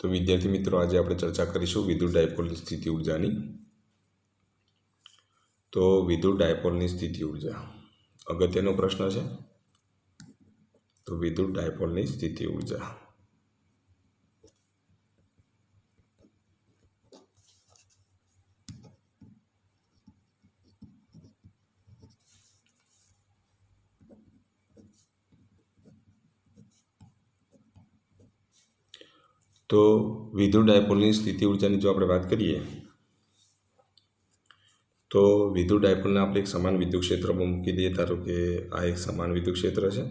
तो विद्यार्थी मित्रों, आज આપણે ચર્ચા કરીશું વિદ્યુત ડાયપોલની સ્થિતિ ઊર્જાની। તો વિદ્યુત ડાયપોલની સ્થિતિ ઊર્જા અગત્યનો પ્રશ્ન છે। તો વિદ્યુત ડાયપોલની સ્થિતિ ઊર્જા तो विद्युत डायपोलની સ્થિતિ ઊર્જાની જો આપણે વાત કરીએ तो विद्युत डायपोलને આપણે એક સમાન વિદ્યુત ક્ષેત્રમાં મૂકી દઈએ। ધારો કે આ એક સમાન વિદ્યુત ક્ષેત્ર છે।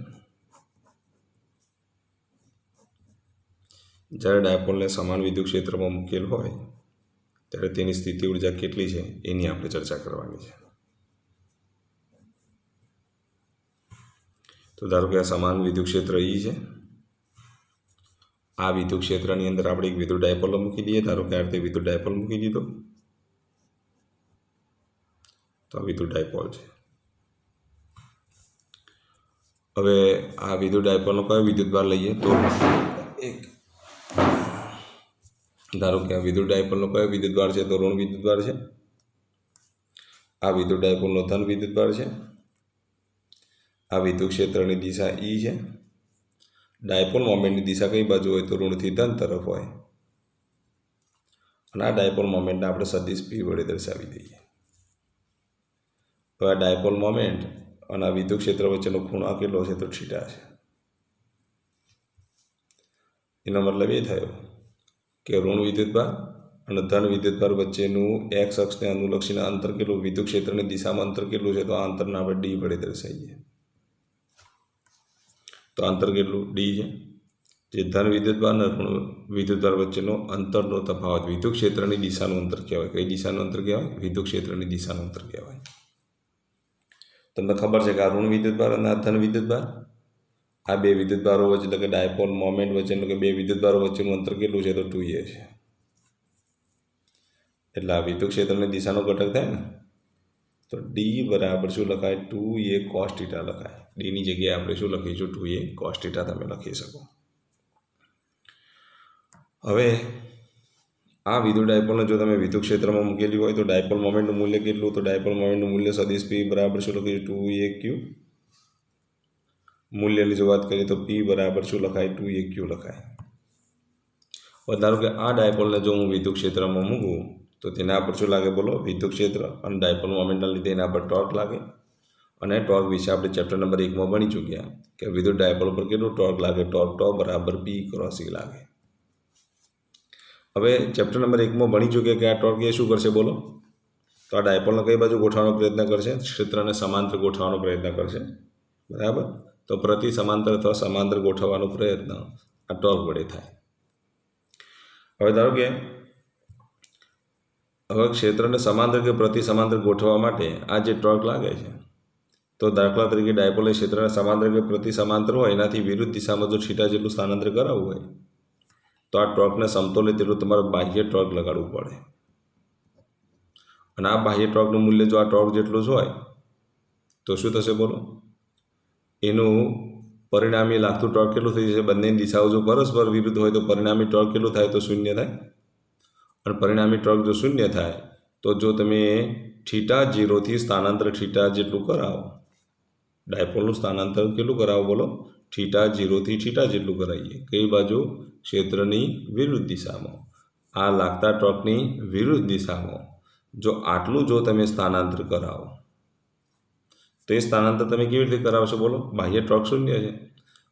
જ્યારે ડાયપોલને સમાન વિદ્યુત ક્ષેત્રમાં મૂકેલ હોય ત્યારે તેની સ્થિતિ ઊર્જા કેટલી છે એની આપણે ચર્ચા કરવાની છે। તો ધારો કે આ સમાન વિદ્યુત ક્ષેત્ર E છે। આ વિદ્યુત ક્ષેત્રની અંદર આપણે એક વિદ્યુત ડાયપોલ મૂકી દઈએ। ધારો કે આ રીતે વિદ્યુત ડાયપોલ મૂકી દીધો તો આ વિદ્યુત ડાયપોલ છે। હવે આ વિદ્યુત ડાયપોલનો કયો વિદ્યુતભાર લઈએ તો એક ધારો કે આ વિદ્યુત ડાયપોલનો કયો વિદ્યુતભાર છે તો ઋણ વિદ્યુતભાર છે। આ વિદ્યુત ડાયપોલનો ધન વિદ્યુતભાર છે। આ વિદ્યુત ક્ષેત્રની દિશા E છે। ડાયપોલ મોમેન્ટની દિશા કઈ બાજુ હોય તો ઋણથી ધન તરફ હોય અને આ ડાયપોલ મોમેન્ટને આપણે સદિશ P વડે દર્શાવી દઈએ। તો આ ડાયપોલ મોમેન્ટ અને આ વિદ્યુત ક્ષેત્ર વચ્ચેનો ખૂણો કેટલો છે તો થીટા છે। એનો મતલબ એ થયો કે ઋણ વિદ્યુતભાર અને ધન વિદ્યુતભાર વચ્ચેનું x અક્ષને અનુલક્ષીને અંતર કેટલું વિદ્યુત ક્ષેત્રની દિશામાં અંતર કેટલું છે તો આ અંતરને આપણે d વડે દર્શાવીએ। तो अंतर કેટલું d છે જે ધન વિદ્યુતભાર અને ઋણ વિદ્યુતભાર વચ્ચેનો અંતરનો તફાવત વિદ્યુત ક્ષેત્રની દિશાનું અંતર કહેવાય। કઈ દિશાનું અંતર કહેવાય વિદ્યુત ક્ષેત્રની દિશાનું અંતર કહેવાય। તમને ખબર છે કે આ ઋણ વિદ્યુતભાર અને આ ધન વિદ્યુતભાર આ બે વિદ્યુતભારો વચ્ચે એટલે કે ડાયપોલ મોમેન્ટ વચ્ચે એટલે કે બે વિદ્યુતભારો વચ્ચેનું અંતર કેટલું છે તો 2a છે। એટલે આ વિદ્યુત ક્ષેત્રની દિશાનો ઘટક થાય ને तो d बराबर शू लखाय 2a cos थीटा लखाय। d ની જગ્યાએ આપણે શું લખીશું 2a cos थीटा તમે લખી શકો। હવે આ વિદ્યુત ડાયપોલને જો તમે વિદ્યુત ક્ષેત્રમાં મૂકેલી હોય તો ડાયપોલ મોમેન્ટનું મૂલ્ય કેટલું તો ડાયપોલ મોમેન્ટનું મૂલ્ય સદિશ p બરાબર શું લખીશું 2aq। મૂલ્યની જો વાત કરીએ તો p બરાબર શું લખાય 2aq લખાય। ધારો કે આ ડાયપોલને જો હું વિદ્યુત ક્ષેત્રમાં મૂકું तो तेना पर શું લાગે બોલો વિદ્યુત ક્ષેત્ર અને ડાયપોલ મોમેન્ટના લીધે એના પર ટોર્ક લાગે અને ટોર્ક વિશે આપણે ચેપ્ટર નંબર 1 માં ભણી ચૂક્યા કે વિદ્યુત ડાયપોલ પર કેટલું ટોર્ક લાગે ટોર્ક બરાબર p ક્રોસ e લાગે। હવે ચેપ્ટર નંબર 1 માં ભણી ચૂક્યા કે આ ટોર્ક એ શું કરશે બોલો તો આ ડાયપોલને કઈ બાજુ ગોઠવવાનો પ્રયત્ન કરશે ક્ષેત્રને સમાંતર ગોઠવવાનો પ્રયત્ન કરશે બરાબર। તો પ્રતિ સમાંતર અથવા સમાંતર ગોઠવવાનો પ્રયત્ન આ ટોર્ક વડે થાય। હવે ધારો કે હવે ક્ષેત્રને સમાંતર કે પ્રતિ સમાંતર ગોઠવવા માટે આ જે ટોર્ક લાગે છે તો દાખલા તરીકે ડાયપોલે ક્ષેત્રને સમાંતર કે પ્રતિ સમાંતર હોય એનાથી વિરુદ્ધ દિશામાં જો થીટા જેટલું સ્થાનાંતર કરાવવું હોય તો આ ટોર્કને સમતોલે તેટલું તમારે બાહ્ય ટોર્ક લગાડવું પડે અને આ બાહ્ય ટોર્કનું મૂલ્ય જો આ ટોર્ક જેટલું જ હોય તો શું થશે બોલો એનું પરિણામી લાગતું ટોર્ક કેટલું થઈ જશે બંનેની દિશાઓ જો પરસ્પર વિરુદ્ધ હોય તો પરિણામી ટોર્ક કેટલું થાય તો શૂન્ય થાય और परिणामी टॉर्क जो शून्य थाय तो जो तमे थीटा 0 थी स्थानांतर थीटा जेटलू करावो डायपोलનું स्थानांतर કેટલું કરાવો બોલો थीटा 0 થી थीटा જેટલું કરાવીએ કઈ બાજુ ક્ષેત્રની વિરુદ્ધ દિશામાં આ લાગતા ટોર્કની વિરુદ્ધ દિશામાં જો આટલું જો તમે સ્થાનાંતર કરાવો તો એ સ્થાનાંતર તમે કેવી રીતે કરાવશો બોલો બાહ્ય ટોર્ક શૂન્ય છે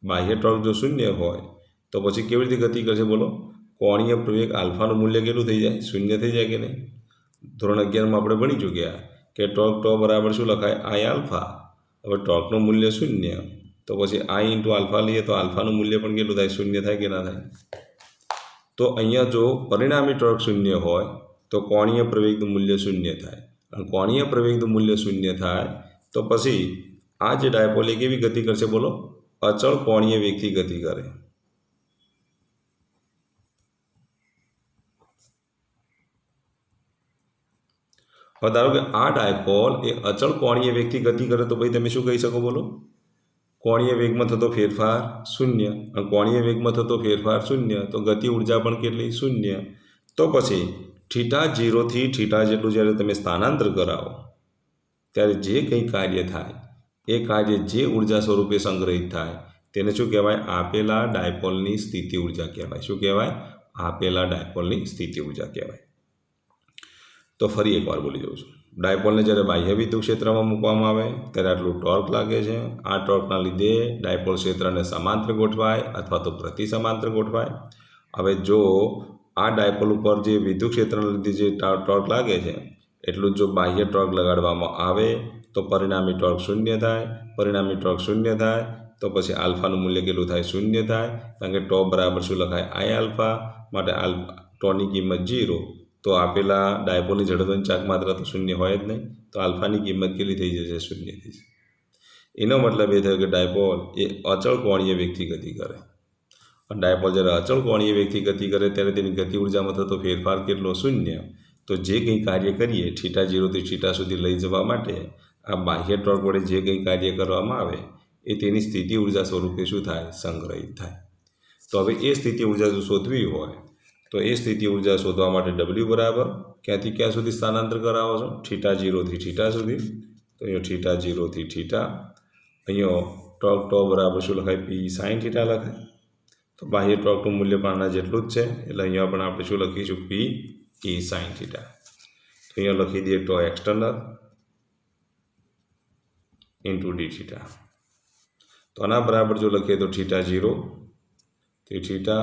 બાહ્ય ટોર્ક જો શૂન્ય હોય તો પછી કેવી રીતે ગતિ કરશે બોલો कोणीय प्रवेग आल्फाનું मूल्य કેટલું થઈ જાય શૂન્ય થઈ જાય કે નહીં ધોરણ 11 માં આપણે ભણી ચૂક્યા કે ટોર્ક ટો બરાબર શું લખાય i આલ્ફા। હવે ટોર્કનું મૂલ્ય શૂન્ય તો પછી i * આલ્ફા લઈએ તો આલ્ફાનું મૂલ્ય પણ કેટલું થાય શૂન્ય થાય કે ના થાય। તો અહીંયા જો પરિણામી ટોર્ક શૂન્ય હોય તો કોણીય પ્રવેગનું મૂલ્ય શૂન્ય થાય અને કોણીય પ્રવેગનું મૂલ્ય શૂન્ય થાય તો પછી આ જે ડાયપોલ કેવી ગતિ કરશે બોલો અચળ કોણીય વેગથી ગતિ કરે। હવે ધારો કે આ ડાયપોલ એ અચળ કોણીય વેગથી ગતિ કરે તો ભાઈ તમે શું કહી શકો બોલો કોણીય વેગમાં થતો ફેરફાર શૂન્ય, અને કોણીય વેગમાં થતો ફેરફાર શૂન્ય, તો ગતિ ઉર્જા પણ કેટલી? શૂન્ય. તો પછી થીટા 0 થી થીટા જેટલું જ્યારે તમે સ્થાનાંતર કરાવો ત્યારે જે કંઈ કાર્ય થાય એ કાર્ય જે ઉર્જા સ્વરૂપે સંગ્રહિત થાય તેને શું કહેવાય? આપેલા ડાયપોલની સ્થિતિ ઉર્જા કહેવાય. શું કહેવાય? આપેલા ડાયપોલની સ્થિતિ ઉર્જા કહેવાય. તો ફરી એકવાર બોલી જાઉં છું. ડાયપોલને જ્યારે બાહ્ય વિદ્યુત ક્ષેત્રમાં મૂકવામાં આવે ત્યારે આટલું ટોર્ક લાગે છે. આ ટોર્કના લીધે ડાયપોલ ક્ષેત્રને સમાંતર ગોઠવાય અથવા તો પ્રતિ સમાંતર ગોઠવાય. હવે જો આ ડાયપોલ ઉપર જે વિદ્યુત ક્ષેત્રના લીધે જે ટોર્ક લાગે છે એટલું જો બાહ્ય ટોર્ક લગાડવામાં આવે તો પરિણામી ટોર્ક શૂન્ય થાય. પરિણામી ટોર્ક શૂન્ય થાય તો પછી આલ્ફાનું મૂલ્ય કેટલું થાય? શૂન્ય થાય. કારણ કે ટો બરાબર શું લખાય? આઈ આલ્ફા. માટે ટોની કિંમત 0. તો આપેલા ડાયપોલની ઝડપની ચાક માત્રા તો શૂન્ય હોય જ નહીં. તો આલ્ફાની કિંમત કેટલી થઈ જશે? શૂન્ય થઈ જશે. એનો મતલબ એ થયો કે ડાયપોલ એ અચળ કોણીય વેગથી ગતિ કરે. અને ડાયપોલ જ્યારે અચળ કોણીય વેગથી ગતિ કરે ત્યારે તેની ગતિ ઉર્જામાં થતો ફેરફાર કેટલો? શૂન્ય. તો જે કંઈ કાર્ય કરીએ થીટા 0 થી થીટા સુધી લઈ જવા માટે આ બાહ્ય ટોર્ક વડે જે કંઈ કાર્ય કરવામાં આવે એ તેની સ્થિતિ ઉર્જા સ્વરૂપે શું થાય? સંગ્રહિત થાય. તો હવે એ સ્થિતિ ઉર્જા જો શોધવી હોય તો એ સ્થિતિ ઉર્જા શોધવા માટે W બરાબર ક્યાંથી ક્યાં સુધી સ્થાનાંતર કરાવો છો? થીટા 0 થી થીટા સુધી. તો અહીંયા થીટા 0 થી થીટા. અહીંયા ટોર્ક ટો બરાબર શું લખાય? P sin થીટા લખાય. તો બાહ્ય ટોર્કનું મૂલ્ય પણ આના જેટલું જ છે એટલે અહીંયા પણ આપણે શું લખીશું? P E sin theta. તો અહીંયા લખી દઈએ ટો એક્સટર્નલ ઇન્ટુ ડી થીટા. તો આના બરાબર જો લખીએ તો થીટા 0 થી થીટા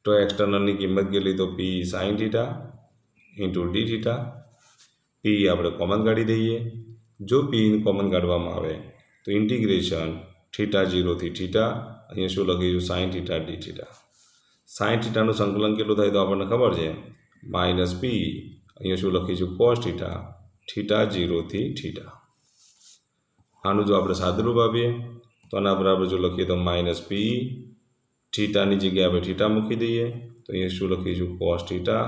ટો એક્સટર્નલની કિંમત કેટલી? તો P sin theta into D theta. P આપણે કોમન કાઢી દઈએ. જો P કોમન કાઢવામાં આવે તો ઇન્ટિગ્રેશન થીટા 0 થી થીટા. અહીંયા શું લખીશું? Sine theta D theta. Sine થીટાનું સંકલન કેટલું થાય તો આપણને ખબર છે? Minus P. અહીંયા શું લખીશું? Cos theta. થીટા 0 થી થીટા. આનું જો આપણે સાદુરૂપ આપીએ તો આના બરાબર જો લખીએ તો માઇનસ P. થીટાની જગ્યાએ આપણે થીટા મૂકી દઈએ તો અહીંયા શું લખીશું? Cos theta.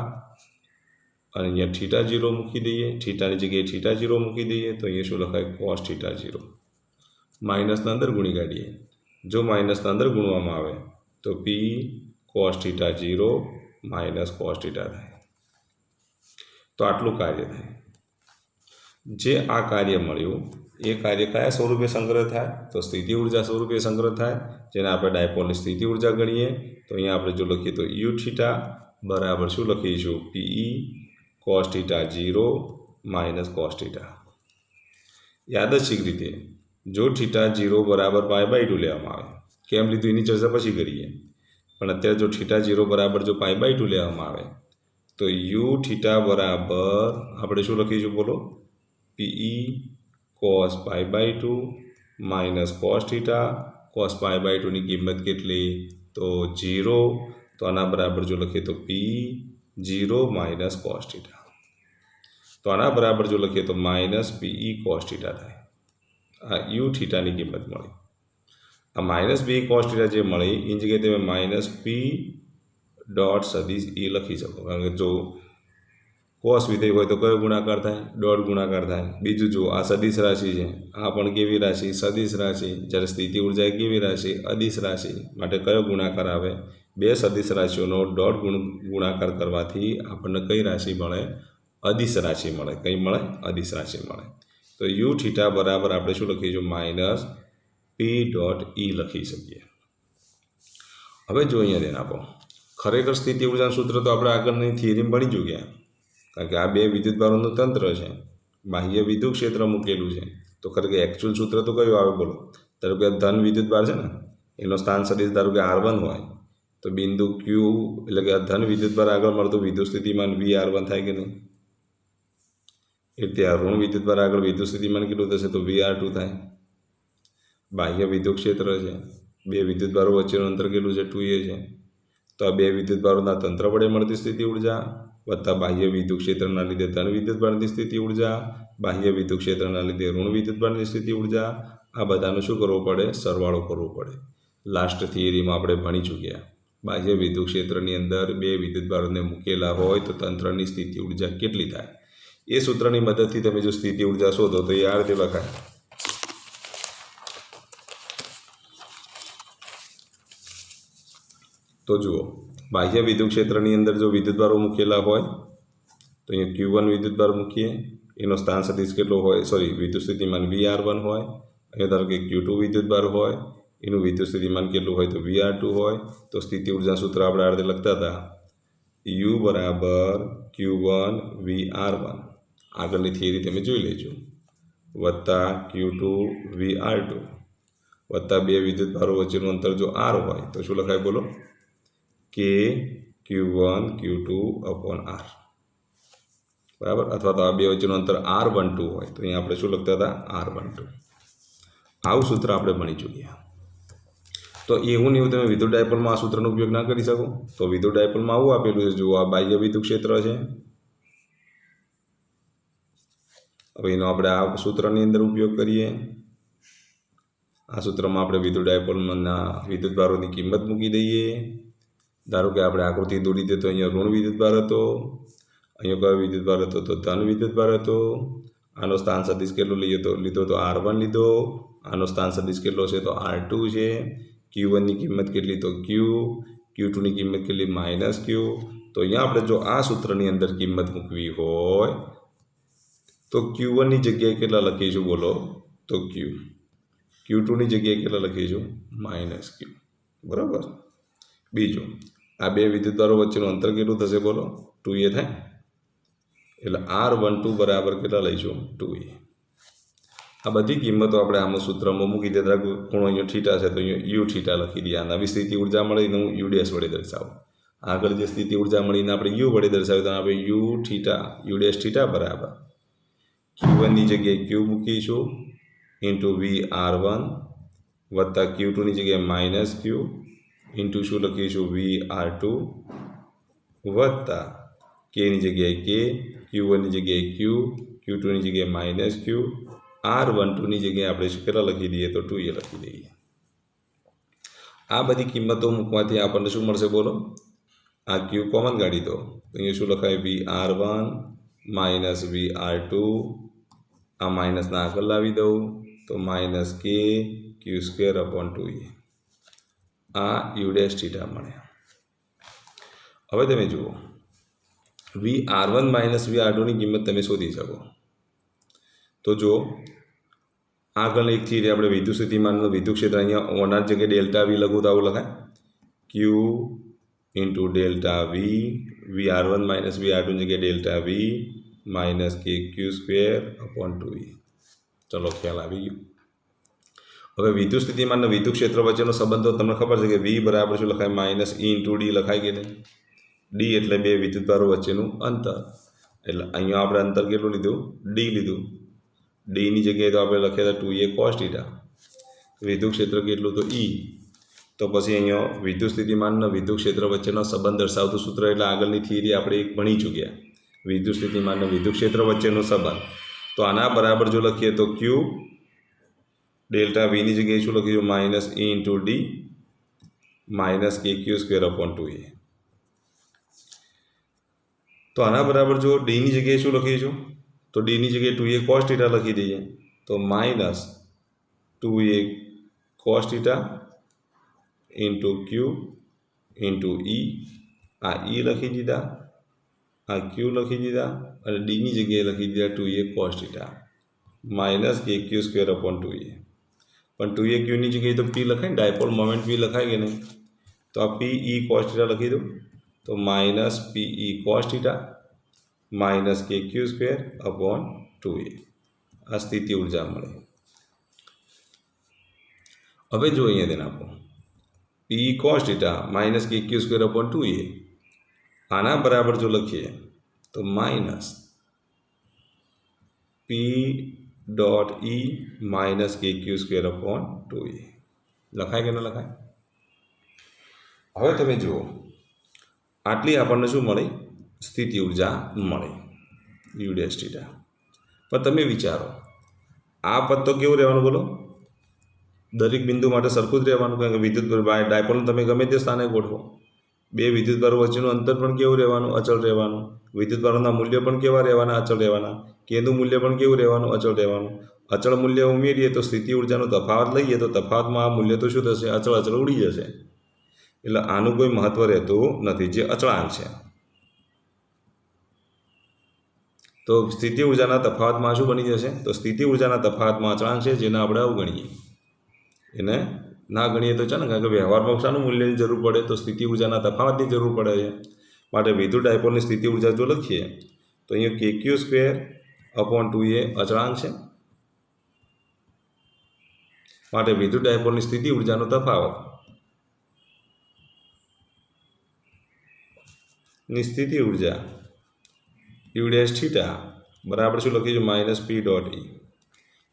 અને અહીંયા થીટા 0 મૂકી દઈએ. થીટાની જગ્યાએ થીટા 0 મૂકી દઈએ તો અહીંયા શું લખાય? Cos theta 0. માઇનસના અંદર ગુણી કાઢીએ. જો માઇનસના અંદર ગુણવામાં આવે તો P cos theta 0 minus cos theta થાય. તો આટલું કાર્ય થાય. જે આ કાર્ય મળ્યું એ કાર્ય કયા સ્વરૂપે સંગ્રહ થાય? તો સ્થિતિ ઉર્જા સ્વરૂપે સંગ્રહ થાય, જેને આપણે ડાયપોલની સ્થિતિ ઉર્જા ગણીએ. તો અહીંયા આપણે જો લખીએ તો યુ થીટા બરાબર શું લખીશું? P cos theta 0 minus cos theta. યાદચ્છિક રીતે જો થીટા 0 બરાબર π/2 લેવામાં આવે, કેમ લીધું એની ચર્ચા પછી કરીએ, પણ અત્યારે જો થીટા 0 બરાબર જો π/2 લેવામાં આવે તો યુ થીટા બરાબર આપણે શું લખીશું? બોલો. P cos π/2 minus cos theta. Cos π/2ની કિંમત કેટલી? તો 0. તો આના બરાબર જો લખીએ તો P 0 માઇનસ કોસ થીટા. તો આના બરાબર જો લખીએ તો માઇનસ PE કોસ થીટા થાય. આ યુ થીટાની કિંમત મળી. આ માઇનસ PE કોસ થીટા જે મળી એની જગ્યાએ તમે માઇનસ P ડોટ સદિશ E લખી શકો. કારણ કે જો કોસ વિધેય હોય તો કયો ગુણાકાર થાય? ડોટ ગુણાકાર થાય. બીજું જો આ સદિશ રાશિ છે, આ પણ કેવી રાશિ? સદિશ રાશિ. જ્યારે સ્થિતિ ઉર્જા કેવી રાશિ? અદિશ રાશિ. માટે કયો ગુણાકાર આવે? બે સદિશ રાશિઓનો ડોટ ગુણાકાર કરવાથી આપણને કઈ રાશિ મળે? અદિશ રાશિ મળે. કઈ મળે? અદિશ રાશિ મળે. તો યુ થીટા બરાબર આપણે શું લખીશું? માઇનસ P ડોટ E લખી શકીએ. હવે જો અહીંયા ધ્યાન આપો, ખરેખર સ્થિતિ ઉર્જાનું સૂત્ર તો આપણે આગળની થિયરીમાં ભણી ચૂક્યા. કારણ કે આ બે વિદ્યુતભારોનું તંત્ર છે, બાહ્ય વિદ્યુત ક્ષેત્ર મૂકેલું છે. તો ખરેખર એકચ્યુઅલ સૂત્ર તો કયું આવે? બોલો. ધારો કે ધન વિદ્યુતભાર છે ને, એનો સ્થાન સદિશ ધારો કે R1 હોય તો બિંદુ Q એટલે કે ધન વિદ્યુતભાર આગળ મળતું વિદ્યુત સ્થિતિમાન VR1 થાય કે નહીં? એટલે આ ઋણ વિદ્યુતભાર આગળ વિદ્યુત સ્થિતિમાન કેટલું થશે? તો VR2 થાય. બાહ્ય વિદ્યુત ક્ષેત્ર છે, બે વિદ્યુતભારો વચ્ચેનું અંતર કેટલું છે? 2a છે. તો આ બે વિદ્યુતભારોના તંત્ર વડે મળતી સ્થિતિ ઉર્જા વત્તા બાહ્ય વિદ્યુત ક્ષેત્રના લીધે ધન વિદ્યુતભારની સ્થિતિ ઉર્જા, બાહ્ય વિદ્યુત ક્ષેત્રના લીધે ઋણ વિદ્યુતભારની સ્થિતિ ઉર્જા, આ બધાનું શું કરવું પડે? સરવાળો કરવો પડે. લાસ્ટ થિયરીમાં આપણે ભણી ચૂક્યા. બાહ્ય વિદ્યુત ક્ષેત્રની અંદર બે વિદ્યુતભારોને મૂકેલા હોય તો તંત્રની સ્થિતિ ઉર્જા કેટલી થાય? એ સૂત્રની મદદથી તમે જો સ્થિતિ ઉર્જા શોધો તો એ આ રીતે લખાય. તો જુઓ, બાહ્ય વિદ્યુત ક્ષેત્રની અંદર જો વિદ્યુતભારો મૂકેલા હોય તો અહીંયા Q1 વિદ્યુતભાર મૂકીએ, એનો સ્થાન સદિશ કેટલો હોય, સોરી વિદ્યુત સ્થિતિમાન VR1 હોય. અહીંયા ધારો કે Q2 વિદ્યુતભાર હોય, એનું વિદ્યુત સ્થિતિમાન કેટલું હોય તો VR2 હોય. તો સ્થિતિ ઉર્જા સૂત્ર આપણે આ રીતે લખતા હતા, U બરાબર Q1 VR1, આગળની થિયરી તમે જોઈ લેજો, વત્તા Q2 VR2 વત્તા બે વિદ્યુતભારો વચ્ચેનું અંતર જો R હોય તો શું લખાય બોલો, K Q1 Q2 upon R, બરાબર. અથવા તો આ બે વચ્ચેનું અંતર R12 હોય તો અહીંયા આપણે શું લખતા હતા, R12. આવું સૂત્ર આપણે ભણી ચૂક્યા. તો એવું ને એવું તમે વિદ્યુત ડાયપોલમાં આ સૂત્રનો ઉપયોગ ના કરી શકો. તો વિદ્યુત ડાયપોલમાં આવું આપેલું છે, જુઓ આ બાહ્ય વિદ્યુત ક્ષેત્ર છે. હવે એનો આપણે આ સૂત્રની અંદર ઉપયોગ કરીએ. આ સૂત્રમાં આપણે વિદ્યુત ડાયપોલના વિદ્યુતભારોની કિંમત મૂકી દઈએ. ધારો કે આપણે આકૃતિ દોરી દે તો અહીંયા ઋણ વિદ્યુતભાર હતો, અહીંયા કયો વિદ્યુતભાર હતો તો ધન વિદ્યુતભાર હતો. આનો સ્થાન સદિશ કેટલો લીધો તો R1 લીધો. આનો સ્થાન સદિશ કેટલો છે તો R2 છે. Q1ની કિંમત કેટલી તો Q, Q2ની કિંમત કેટલી માઇનસ Q. તો અહીંયા આપણે જો આ સૂત્રની અંદર કિંમત મૂકવી હોય તો Q1ની જગ્યાએ કેટલા લખીશું બોલો તો Q, Q2ની જગ્યાએ કેટલા લખીશું માઇનસ Q, બરાબર. બીજું, આ બે વિદ્યુતભારો વચ્ચેનું અંતર કેટલું થશે બોલો, 2a થાય. એટલે R12 બરાબર કેટલા લઈશું 2a. આ બધી કિંમતો આપણે આમાં સૂત્રમાં મૂકી દે. ખૂણો અહીંયા થીટા છે તો અહીંયા U થીટા લખી દઈએ. આ નવી સ્થિતિ ઉર્જા મળીને હું U ડેશ વડે દર્શાવું. આગળ જે સ્થિતિ ઉર્જા મળીને આપણે U વડે દર્શાવ્યું તો આપણે U theta U dash theta બરાબર Q1ની જગ્યાએ Q મૂકીશું ઇન્ટુ VR1 વત્તા Q2ની જગ્યાએ માઇનસ Q ઇન્ટુ શું લખીશું VR2 વત્તા Kની જગ્યાએ K, Q1ની જગ્યાએ Q, Q2ની જગ્યાએ માઇનસ Q, R12ની જગ્યાએ આપણે કેટલા લખી દઈએ તો 2a લખી દઈએ. આ બધી કિંમતો મૂકવાથી આપણને શું મળશે બોલો, આ Q કોમન કાઢી દો તો અહીંયા શું લખાય VR1 માઇનસ VR2, આ માઇનસના આગળ લાવી દઉં તો minus K Q² upon 2a. આ U ડેશ થીટા મળે. હવે તમે જુઓ VR1 માઇનસ VR2ની કિંમત તમે શોધી શકો. તો જો આગળ એક થિયરી આપણે વિદ્યુત સ્થિતિમાનનો વિદ્યુત ક્ષેત્ર અહીંયા ઓનાર જગ્યાએ ડેલ્ટા V લખું તો આવું લખાય Q into delta V, VR1 minus VR2ની જગ્યાએ delta V minus K Q² upon 2a. ચલો ખ્યાલ આવી ગયો. હવે વિદ્યુત સ્થિતિમાનના વિદ્યુત ક્ષેત્ર વચ્ચેનો સંબંધ તો તમને ખબર છે કે V બરાબર શું લખાય માઇનસ E ઇન્ટુ D લખાય કે નહીં. D એટલે બે વિદ્યુતભારો વચ્ચેનું અંતર. એટલે અહીંયા આપણે અંતર કેટલું લીધું D લીધું. Dની જગ્યાએ તો આપણે લખ્યા હતા 2a cos થીટા. વિદ્યુત ક્ષેત્ર કેટલું તો E. તો પછી અહીંયા વિદ્યુત સ્થિતિમાનના વિદ્યુત ક્ષેત્ર વચ્ચેનો સંબંધ દર્શાવતું સૂત્ર એટલે આગળની થિયરી આપણે એક ભણી ચૂક્યા, વિદ્યુત સ્થિતિમાનના વિદ્યુત ક્ષેત્ર વચ્ચેનો સંબંધ. તો આના બરાબર જો લખીએ તો Q ડેલ્ટા Vની જગ્યાએ શું લખીશું minus E into D minus K Q² upon 2a. તો આના બરાબર જો Dની જગ્યાએ શું લખીશું તો Dની જગ્યાએ 2a cos થીટા લખી દઈએ તો minus 2a cos theta into Q into E. આ E લખી દીધા, આ Q લખી દીધા અને Dની જગ્યાએ લખી દીધા 2a cos theta minus K Q² upon 2a. પણ 2a Qની જગ્યાએ તો P લખાય ને, ડાયપોલ મોમેન્ટ P લખાય કે નહીં. તો આ PE cos થીટા લખી દો તો minus PE cos theta minus K Q² upon 2a. આ સ્થિતિ ઉર્જા મળે. હવે જો અહીંયા તેને આપો PE cos theta minus K Q² upon 2a. આના બરાબર જો લખીએ તો minus P dot E minus K Q² upon 2a. લખાય કે ન લખાય. હવે તમે જુઓ આટલી આપણને શું મળે સ્થિતિ ઉર્જા મળે U ડેશ થીટા. પણ તમે વિચારો આ પદ તો કેવું રહેવાનું બોલો, દરેક બિંદુ માટે સરખું જ રહેવાનું, કારણ કે વિદ્યુત ડાયપોલને તમે ગમે તે સ્થાને ગોઠવો. બે વિદ્યુતભારો વચ્ચેનું અંતર પણ કેવું રહેવાનું અચળ રહેવાનું, વિદ્યુતભારોના મૂલ્ય પણ કેવા રહેવાના અચળ રહેવાના, કેનું મૂલ્ય પણ કેવું રહેવાનું અચળ રહેવાનું. અચળ મૂલ્ય ઉમેરીએ તો સ્થિતિ ઉર્જાનો તફાવત લઈએ તો તફાવતમાં આ મૂલ્ય તો શું થશે અચળ ઉડી જશે. એટલે આનું કોઈ મહત્ત્વ રહેતું નથી, જે અચળાંક છે. તો સ્થિતિ ઉર્જાના તફાવતમાં શું બની જશે? તો સ્થિતિ ઉર્જાના તફાવતમાં અચળાંક છે જેને આપણે અવગણીએ. એને ના ગણીએ તો ચાલે, કારણ કે વ્યવહારમાં શાનું મૂલ્યની જરૂર પડે? તો સ્થિતિ ઉર્જાના તફાવતની જરૂર પડે છે. માટે વિદ્યુત ડાયપોલની સ્થિતિ ઉર્જા જો લખીએ તો અહીંયા KQ²/2A અચળાંક છે. માટે વિદ્યુત ડાયપોલની સ્થિતિ ઉર્જાનો તફાવત ની સ્થિતિ ઉર્જા U' બરાબર શું લખીશું? -P.E.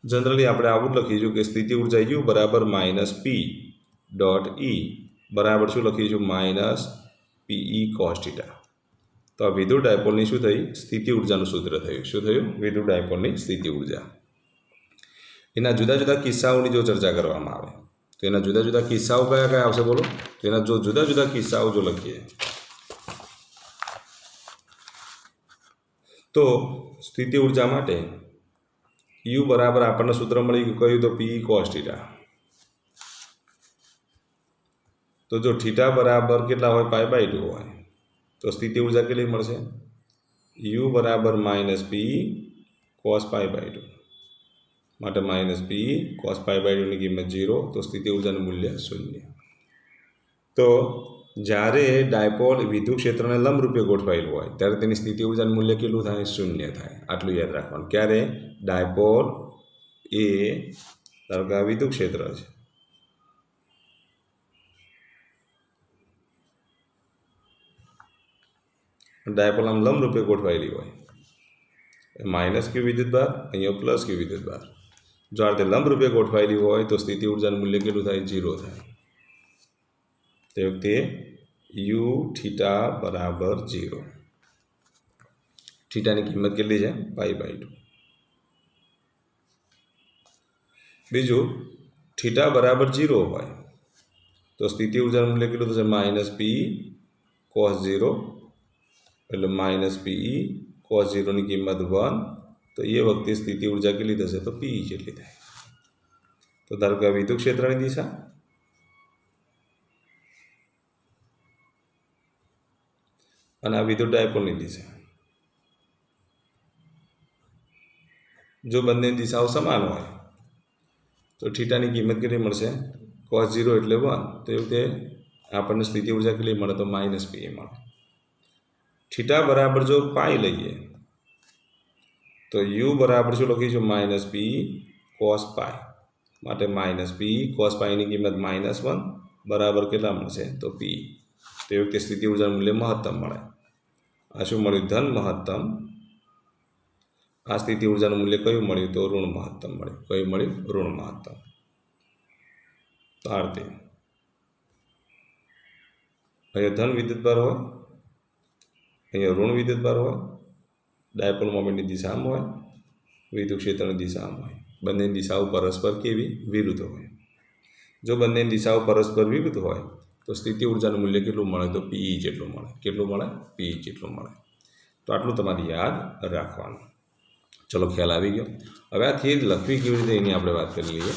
જનરલી આપણે આવું જ લખીશું કે સ્થિતિ ઉર્જા U બરાબર -P.E બરાબર શું લખીશું? -PE cos θ. તો આ વિદ્યુત ડાયપોલની શું થઈ? સ્થિતિ ઉર્જાનું સૂત્ર થયું. શું થયું? વિદ્યુત ડાયપોલની સ્થિતિ ઉર્જા. એના જુદા જુદા કિસ્સાઓની જો ચર્ચા કરવામાં આવે તો એના જુદા જુદા કિસ્સાઓ કયા કયા આવશે બોલો? તો એના જો જુદા જુદા કિસ્સાઓ જો લખીએ તો સ્થિતિ ઉર્જા માટે U બરાબર આપણને સૂત્ર મળી ગયું, કયું? તો PE cos θ. તો જો થીટા બરાબર કેટલા હોય? π/2 હોય તો સ્થિતિ ઉર્જા કેટલી મળશે? U બરાબર -PE cos π/2. માટે -PE cos π/2 ની કિંમત 0, તો સ્થિતિ ઉર્જાનું મૂલ્ય 0. તો જ્યારે ડાયપોલ વિદ્યુત ક્ષેત્રને લંબરૂપે ગોઠવાયેલું હોય ત્યારે તેની સ્થિતિ ઉર્જાનું મૂલ્ય કેટલું થાય? 0 થાય. આટલું યાદ રાખવાનું. ક્યારે? ડાયપોલ એ ધારો કે આ વિદ્યુત ક્ષેત્ર છે, ડાયપોલ આમ લંબરૂપે ગોઠવાયેલી હોય, -Q વિદ્યુતભાર, અહીંયા +Q વિદ્યુતભાર. જો આ રીતે લંબરૂપે ગોઠવાયેલી હોય તો સ્થિતિ ઉર્જાનું મૂલ્ય કેટલું થાય? 0 થાય. તે વખતે Uθ બરાબર 0. થીટાની કિંમત કેટલી છે? π/2. બીજું, θ બરાબર 0 હોય તો સ્થિતિ ઉર્જાનું મૂલ્ય કેટલું થશે? -PE cos 0, એટલે -PE cos 0 ની કિંમત 1. તો એ વખતે સ્થિતિ ઉર્જા કેટલી થશે? તો PE જેટલી થાય. તો ધારો કે આ વિદ્યુત ક્ષેત્રની દિશા અને આ વિદ્યુત ડાયપોલની દિશા. જો બંનેની દિશાઓ સમાન હોય તો થીટાની કિંમત કેટલી મળશે? cos 0 એટલે 1. તો એ વખતે આપણને સ્થિતિ ઉર્જા કેટલી મળે? તો -PE મળે. θ બરાબર જો π લઈએ તો U બરાબર શું લખીશું? -PE cos π. માટે -PE cos π ની કિંમત -1 બરાબર કેટલા મળશે? તો PE. તે વખતે સ્થિતિ ઉર્જાનું મૂલ્ય મહત્તમ મળે. આ શું મળ્યું? ધન મહત્તમ. આ સ્થિતિ ઉર્જાનું મૂલ્ય કયું મળ્યું? તો ઋણ મહત્તમ મળ્યું. કયું મળ્યું? ઋણ મહત્તમ. તો આ રીતે અહીંયા ધન વિદ્યુતભાર હોય, અહીંયા ઋણ વિદ્યુતભાર હોય, ડાયપોલ મોમેન્ટની દિશા આમ હોય, વિદ્યુત ક્ષેત્રની દિશા આમ હોય. બંનેની દિશાઓ પરસ્પર કેવી? વિરુદ્ધ હોય. જો બંનેની દિશાઓ પરસ્પર વિરુદ્ધ હોય તો સ્થિતિ ઉર્જાનું મૂલ્ય કેટલું મળે? તો PE જેટલું મળે. કેટલું મળે? PE જેટલું મળે. તો આટલું તમારે યાદ રાખવાનું. ચલો, ખ્યાલ આવી ગયો. હવે આ થિયરી લખવી કેવી રીતે એની આપણે વાત કરી લઈએ.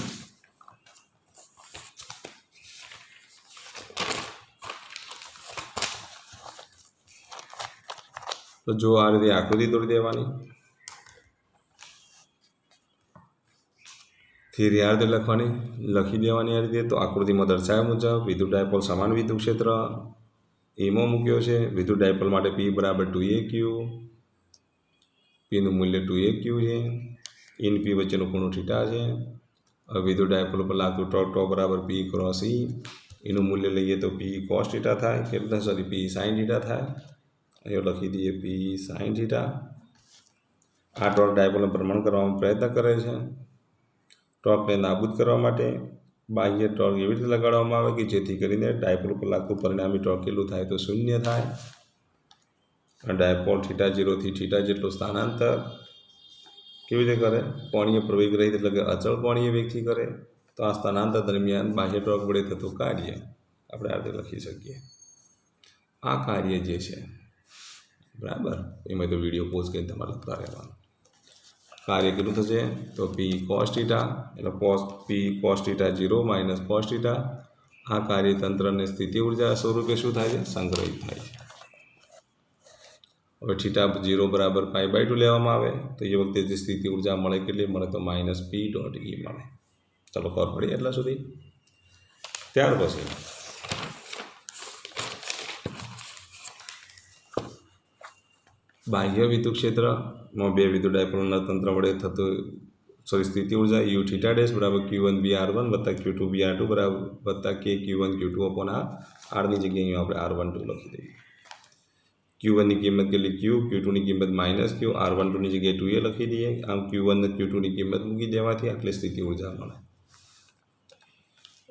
તો જો આ રીતે આકૃતિ દોરી દેવાની, થિયરી આ રીતે લખવાની, લખી દેવાની આ રીતે. તો આકૃતિમાં દર્શાવ્યા મુજબ વિદ્યુત ડાયપોલ સમાન વિદ્યુત ક્ષેત્ર એમાં મૂક્યો છે. વિદ્યુત ડાયપોલ માટે P બરાબર 2AQ, Pનું મૂલ્ય 2AQ છે. ઇન P વચ્ચેનો ખૂણો થીટા છે. હવે વિદ્યુત ડાયપોલ પર લાગતું ટોર્ક બરાબર P ક્રોસ E, એનું મૂલ્ય લઈએ તો PE cos θ થાય. કેટલા? સોરી, PE sin θ થાય. અહીંયા લખી દઈએ PE sin θ. આ ટોર્ક ડાયપોલને ભ્રમણ કરવાનો પ્રયત્ન કરે છે. ટોર્કને નાબૂદ કરવા માટે બાહ્ય ટોર્ક એવી રીતે લગાડવામાં આવે કે જેથી કરીને ડાયપોલ પર લાગતું પરિણામી ટોર્ક કેટલું થાય? તો 0 થાય. ડાયપોલ θ0 થી θ જેટલું સ્થાનાંતર કેવી રીતે કરે? કોણીય પ્રવેગ રહિત, એટલે કે અચળ કોણીય વેગથી કરે. તો આ સ્થાનાંતર દરમિયાન બાહ્ય ટોર્ક વડે થતું કાર્ય આપણે આ રીતે લખી શકીએ. આ કાર્ય જે છે, બરાબર, એમાં તો વિડીયો પોઝ કરીને તમારે લખતા રહેવાનું. કાર્ય કેટલું થશે? તો P cos θ, એટલે P cos θ 0 - cos θ. આ કાર્યતંત્રને સ્થિતિ ઉર્જા સ્વરૂપે શું થાય છે? સંગ્રહિત થાય છે. હવે થીટા 0 બરાબર π/2 લેવામાં આવે તો એ વખતે જે સ્થિતિ ઉર્જા મળે કેટલી મળે? તો -p.E મળે. ચાલો ખબર પડી એટલા સુધી. ત્યાર પછી બાહ્ય વિદ્યુત ક્ષેત્રમાં બે વિદ્યુત ડાયપોલના તંત્ર વડે થતું સ્થિતિ ઉર્જા U θ ડેશ બરાબર Q1 BR1 વત્તા Q2 BR2 બરાબર વત્તા K Q1 Q2 અપોન આરની જગ્યાએ આપણે R12 લખી દઈએ. Q1ની કિંમત કેટલી? Q, Q2ની કિંમત -Q, R12ની જગ્યાએ 2A લખી દઈએ. આમ Q1 અને Q2ની કિંમત મૂકી દેવાથી આટલી સ્થિતિ ઉર્જા મળે.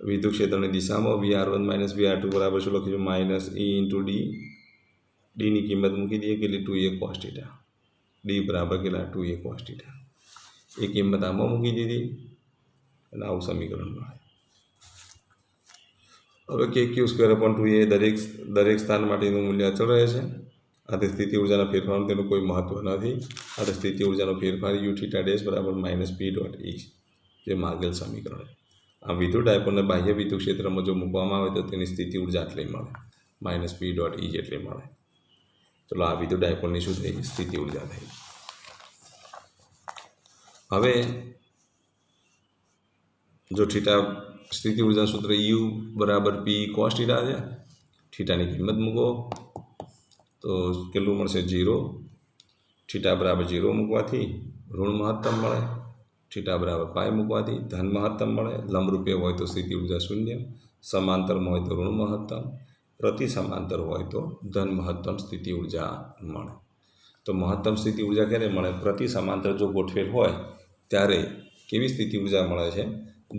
વિદ્યુત ક્ષેત્રની દિશામાં VR1 - VR2 બરાબર શું લખીશું? -E × D. ડીની કિંમત મૂકી દઈએ કેટલી? 2A cos θ. ડી બરાબર કેટલા? 2A cos θ. એ કિંમત આમાં મૂકી દીધી અને આવું સમીકરણ મળે. હવે KQ² દરેક સ્થાન માટેનું મૂલ્ય અચળ રહે છે. આથી સ્થિતિ ઉર્જાના ફેરફારનું તેનું કોઈ મહત્ત્વ નથી. આથી સ્થિતિ ઉર્જાનો ફેરફાર U θ ડેશ બરાબર -P.E જે માગેલ સમીકરણ. આ વિદ્યુત ડાયપોલને બાહ્ય વિદ્યુત ક્ષેત્રમાં જો મૂકવામાં આવે તો તેની સ્થિતિ ઉર્જા આટલી મળે, -P.E જેટલી મળે. ચલો આ વિદ્યુત ડાયપોલની શું થઈ? સ્થિતિ ઉર્જા થઈ. હવે જો થીટા સ્થિતિ ઉર્જા સૂત્ર U બરાબર P cos θ છે. થીટાની કિંમત મૂકો તો કેટલું મળશે? 0. થીટા બરાબર 0 મૂકવાથી ઋણ મહત્તમ મળે. થીટા બરાબર π મૂકવાથી ધન મહત્તમ મળે. લંબરૂપે હોય તો સ્થિતિ ઉર્જા 0, સમાંતરમાં હોય તો ઋણ મહત્તમ, પ્રતિ સમાંતર હોય તો ધન મહત્તમ સ્થિતિ ઉર્જા મળે. તો મહત્તમ સ્થિતિ ઉર્જા ક્યારે મળે? પ્રતિ સમાંતર જો ગોઠવેલ હોય ત્યારે કેવી સ્થિતિ ઉર્જા મળે છે?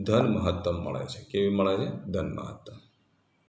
ધન મહત્તમ મળે છે. કેવી મળે છે? ધન મહત્તમ.